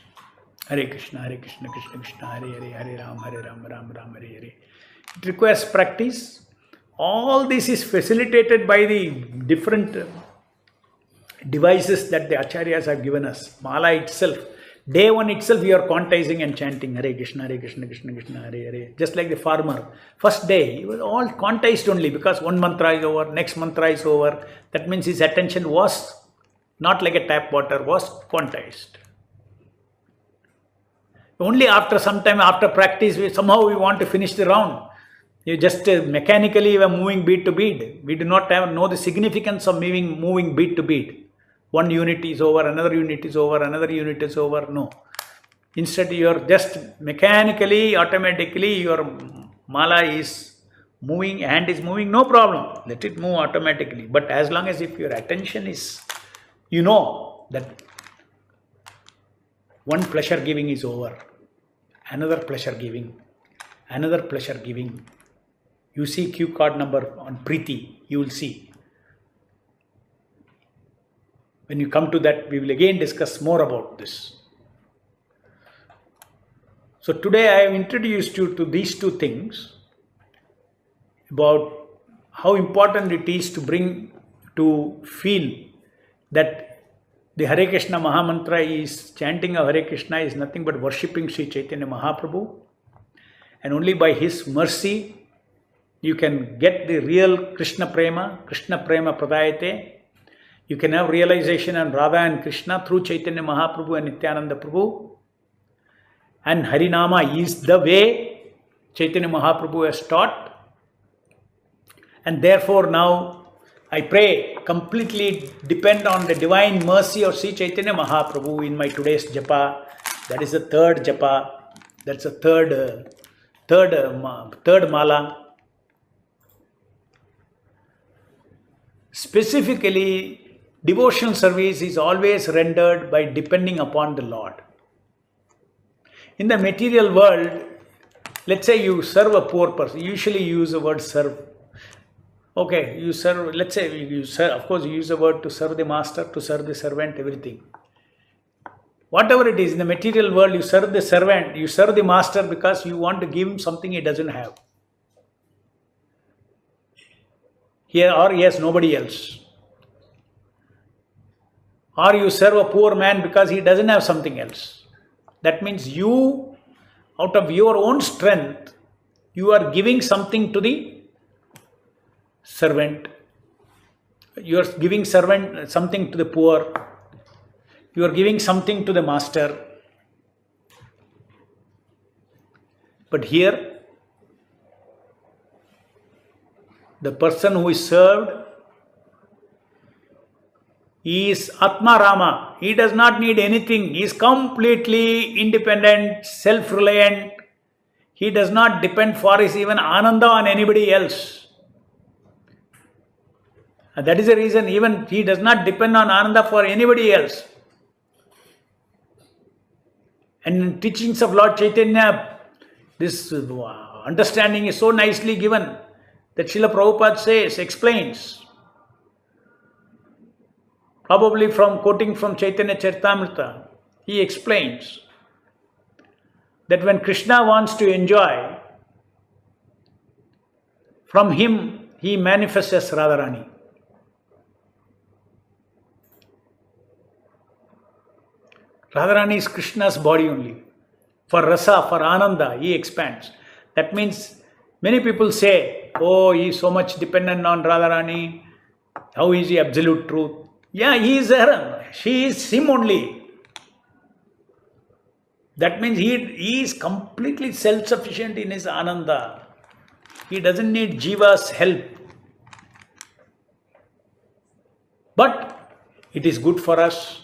Speaker 1: Hare Krishna, Krishna Krishna, Hare Hare, Hare Ram, Ram Ram, Hare Hare. It requires practice. All this is facilitated by the different devices that the acharyas have given us. Mala itself, day one itself, you are quantizing and chanting Hare Krishna, Krishna Krishna, Hare Hare. Just like the farmer. First day, he was all quantized only because one mantra is over, next mantra is over. That means his attention was not like a tap water, was quantized. Only after some time, after practice, somehow we want to finish the round. You just mechanically were moving beat to beat. We do not know the significance of moving beat to beat. One unit is over, another unit is over, another unit is over. No. Instead, you are just mechanically, automatically, your mala is moving, hand is moving, no problem. Let it move automatically. But as long as if your attention is, you know that one pleasure giving is over, another pleasure giving, another pleasure giving. You see cue card number on Preeti, you will see. When you come to that, we will again discuss more about this. So today I have introduced you to these two things about how important it is to feel that the Hare Krishna Mahamantra is chanting of Hare Krishna is nothing but worshipping Sri Chaitanya Mahaprabhu, and only by his mercy you can get the real Krishna Prema Pradayate. You can have realization on Radha and Krishna through Chaitanya Mahaprabhu and Nityananda Prabhu. And Harinama is the way Chaitanya Mahaprabhu has taught. And therefore now I pray, completely depend on the divine mercy of Sri Chaitanya Mahaprabhu in my today's japa. That is the third japa. That's the third mala. Specifically, devotional service is always rendered by depending upon the Lord. In the material world, let's say you serve a poor person. Usually you use the word serve. Okay, you serve, let's say you serve, of course you use the word to serve the master, to serve the servant, everything. Whatever it is, in the material world, you serve the servant, you serve the master because you want to give him something he doesn't have. Here, or he has nobody else. Or you serve a poor man because he doesn't have something else. That means you, out of your own strength, you are giving something to the servant. You are giving something to the poor. You are giving something to the master. But here, the person who is served is Atma Rama. He does not need anything. He is completely independent, self-reliant. He does not depend for his even Ananda on anybody else. And that is the reason even he does not depend on Ananda for anybody else. And in teachings of Lord Chaitanya, this understanding is so nicely given that Srila Prabhupada explains, probably quoting from Chaitanya Charitamrita, he explains that when Krishna wants to enjoy, from him he manifests as Radharani. Radharani is Krishna's body only. For rasa, for ananda, he expands. That means many people say, oh, he is so much dependent on Radharani. How is he absolute truth? Yeah, he is her. She is him only. That means he is completely self-sufficient in his ananda. He doesn't need Jiva's help. But it is good for us.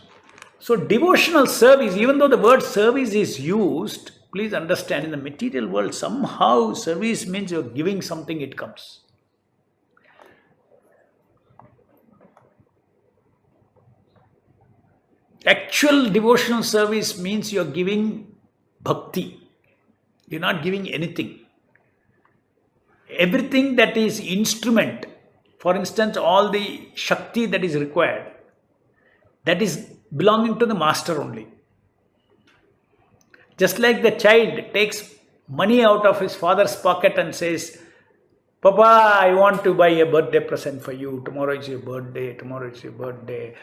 Speaker 1: So devotional service, even though the word service is used, please understand, in the material world, somehow service means you're giving something, it comes. Actual devotional service means you're giving bhakti. You're not giving anything. Everything that is instrument, for instance, all the Shakti that is required, that is belonging to the master only. Just like the child takes money out of his father's pocket and says, Papa, I want to buy a birthday present for you. Tomorrow is your birthday. Tomorrow is your birthday.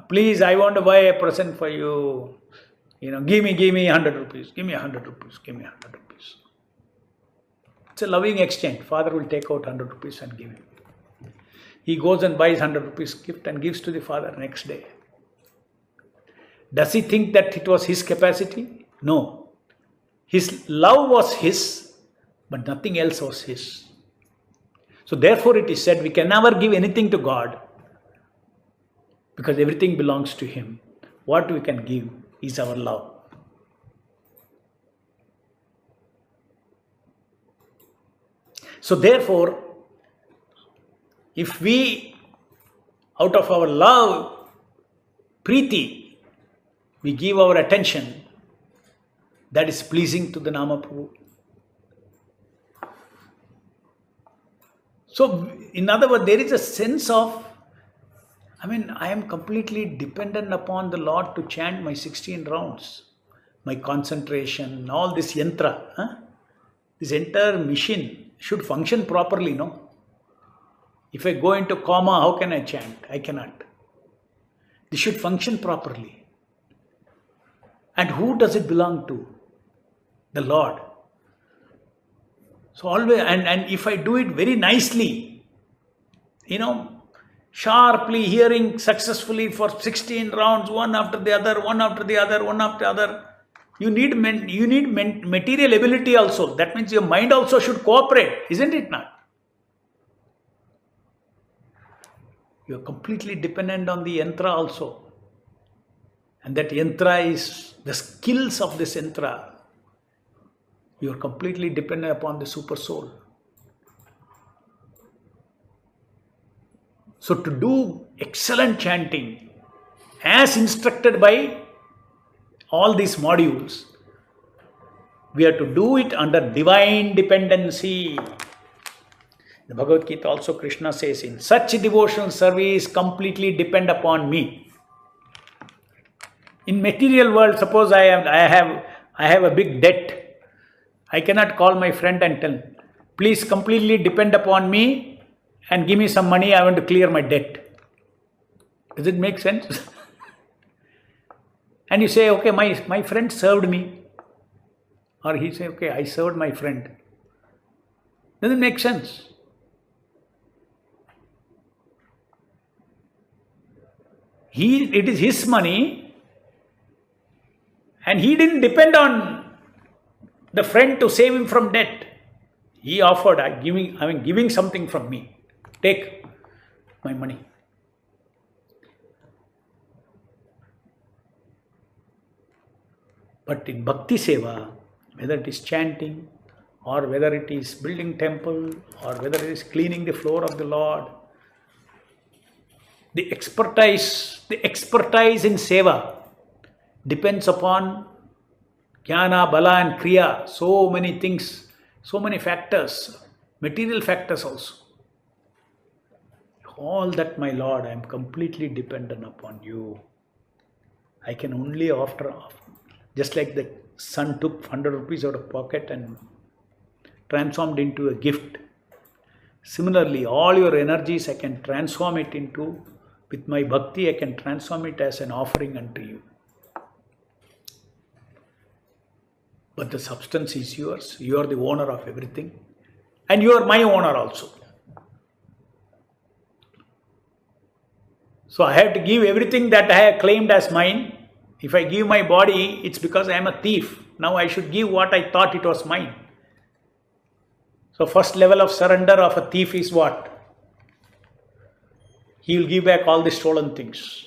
Speaker 1: Please, I want to buy a present for you. Give me 100 rupees. Give me 100 rupees. Give me 100 rupees. It's a loving exchange. Father will take out 100 rupees and give him. He goes and buys 100 rupees gift and gives to the father next day. Does he think that it was his capacity? No. His love was his, but nothing else was his. So therefore it is said we can never give anything to God because everything belongs to Him. What we can give is our love. So therefore, if we, out of our love, Preeti, we give our attention, that is pleasing to the Nama Prabhu. So, in other words, there is a sense of, I am completely dependent upon the Lord to chant my 16 rounds. My concentration, all this yantra, this entire machine should function properly, no? If I go into coma, how can I chant? I cannot. This should function properly. And who does it belong to? The Lord. So always, and if I do it very nicely, sharply hearing successfully for 16 rounds, one after the other, one after the other, one after the other, you need material ability also. That means your mind also should cooperate, isn't it not? You are completely dependent on the yantra also. And that yantra is the skills of this yantra. You are completely dependent upon the super soul. So to do excellent chanting, as instructed by all these modules, we have to do it under divine dependency. The Bhagavad Gita also Krishna says, in such devotional service completely depend upon me. In material world, suppose I have a big debt. I cannot call my friend and tell, please completely depend upon me and give me some money, I want to clear my debt. Does it make sense? And you say, okay, my friend served me. Or he say, okay, I served my friend. Does it make sense? It is his money and he didn't depend on the friend to save him from debt. He offered, giving something from me. Take my money. But in Bhakti Seva, whether it is chanting, or whether it is building temple, or whether it is cleaning the floor of the Lord, the expertise in Seva depends upon Jnana, Bala and Kriya, so many things, so many factors, material factors also. All that, my Lord, I am completely dependent upon you. I can only offer, just like the son took 100 rupees out of pocket and transformed into a gift. Similarly, all your energies I can transform it into, with my bhakti I can transform it as an offering unto you. But the substance is yours. You are the owner of everything. And you are my owner also. So I have to give everything that I have claimed as mine. If I give my body, it's because I am a thief. Now I should give what I thought it was mine. So first level of surrender of a thief is what? He will give back all the stolen things.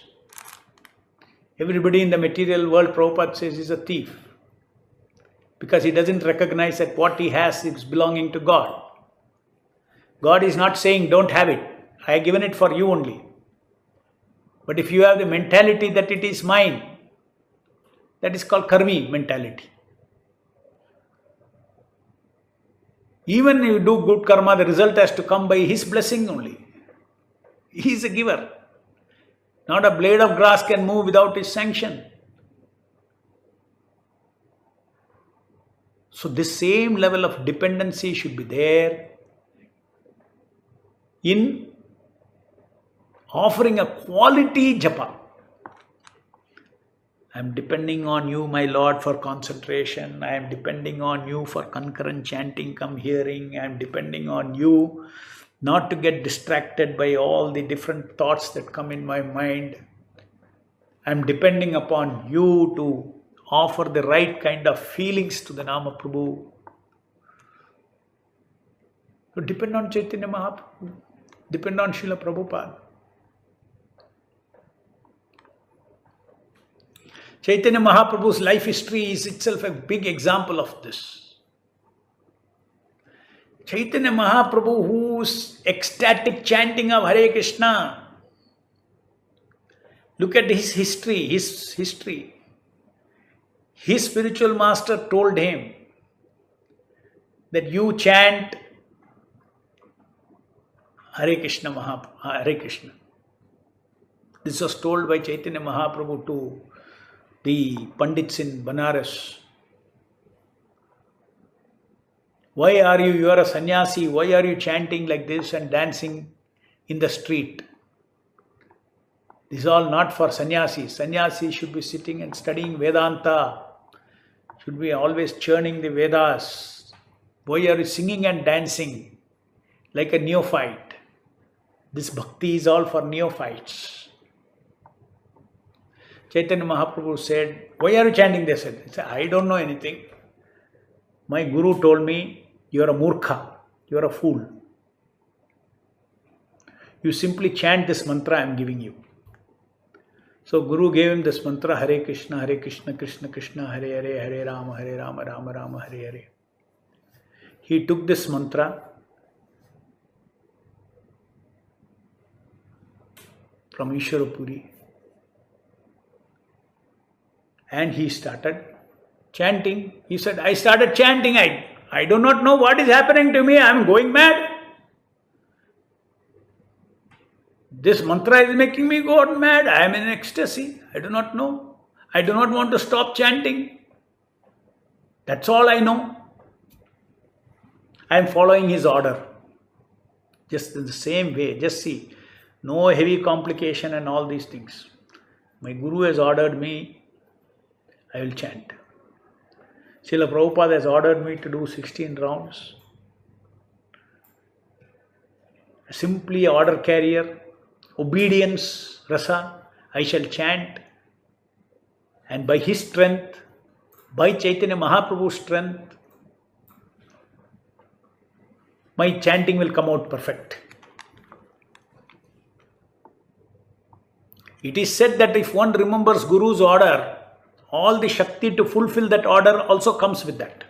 Speaker 1: Everybody in the material world, Prabhupada says, is a thief. Because he doesn't recognize that what he has is belonging to God. God is not saying, don't have it. I have given it for you only. But if you have the mentality that it is mine, that is called karmi mentality. Even you do good karma, the result has to come by his blessing only. He is a giver. Not a blade of grass can move without his sanction. So this same level of dependency should be there in offering a quality japa. I am depending on you, my Lord, for concentration. I am depending on you for concurrent chanting, come hearing. I am depending on you not to get distracted by all the different thoughts that come in my mind. I am depending upon you to offer the right kind of feelings to the Nama Prabhu. So depend on Chaitanya Mahaprabhu. Depend on Srila Prabhupada. Chaitanya Mahaprabhu's life history is itself a big example of this. Chaitanya Mahaprabhu, whose ecstatic chanting of Hare Krishna, look at his history, His spiritual master told him that you chant Hare Krishna Hare Krishna. This was told by Chaitanya Mahaprabhu to the Pandits in Banaras. Why are you are a sannyasi, why are you chanting like this and dancing in the street? This is all not for sannyasis. Sannyasis should be sitting and studying Vedanta, should be always churning the Vedas. Why are you singing and dancing like a neophyte? This bhakti is all for neophytes. Chaitanya Mahaprabhu said, why are you chanting this? He said, I don't know anything. My guru told me, you are a murkha, you are a fool. You simply chant this mantra I am giving you. So Guru gave him this mantra, Hare Krishna, Krishna Krishna, Hare Hare, Hare Rama, Rama Rama, Hare Hare. He took this mantra from Ishwarapuri and he started chanting. He said, I started chanting. I do not know what is happening to me. I am going mad. This mantra is making me go mad. I am in ecstasy. I do not know. I do not want to stop chanting. That's all I know. I am following his order. Just in the same way. Just see. No heavy complication and all these things. My guru has ordered me. I will chant. Srila Prabhupada has ordered me to do 16 rounds. Simply order carrier, obedience, rasa, I shall chant. And by his strength, by Chaitanya Mahaprabhu's strength, my chanting will come out perfect. It is said that if one remembers Guru's order, all the Shakti to fulfill that order also comes with that.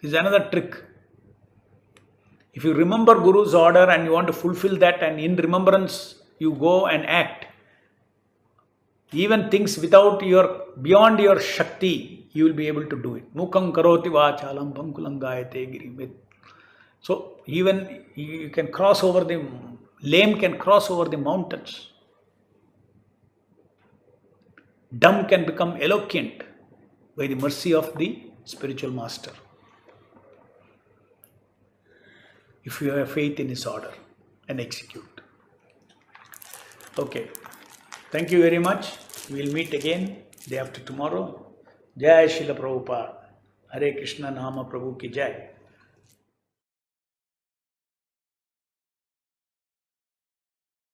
Speaker 1: This is another trick. If you remember Guru's order and you want to fulfill that and in remembrance you go and act, even things beyond your Shakti, you will be able to do it. Mukam karoti vachalam pankulangayate girim. So even you can cross over lame can cross over the mountains. Dumb can become eloquent by the mercy of the spiritual master. If you have faith in his order and execute. Okay. Thank you very much. We will meet again day after tomorrow. Jai Srila Prabhupada. Hare Krishna Nama Prabhu ki Jai.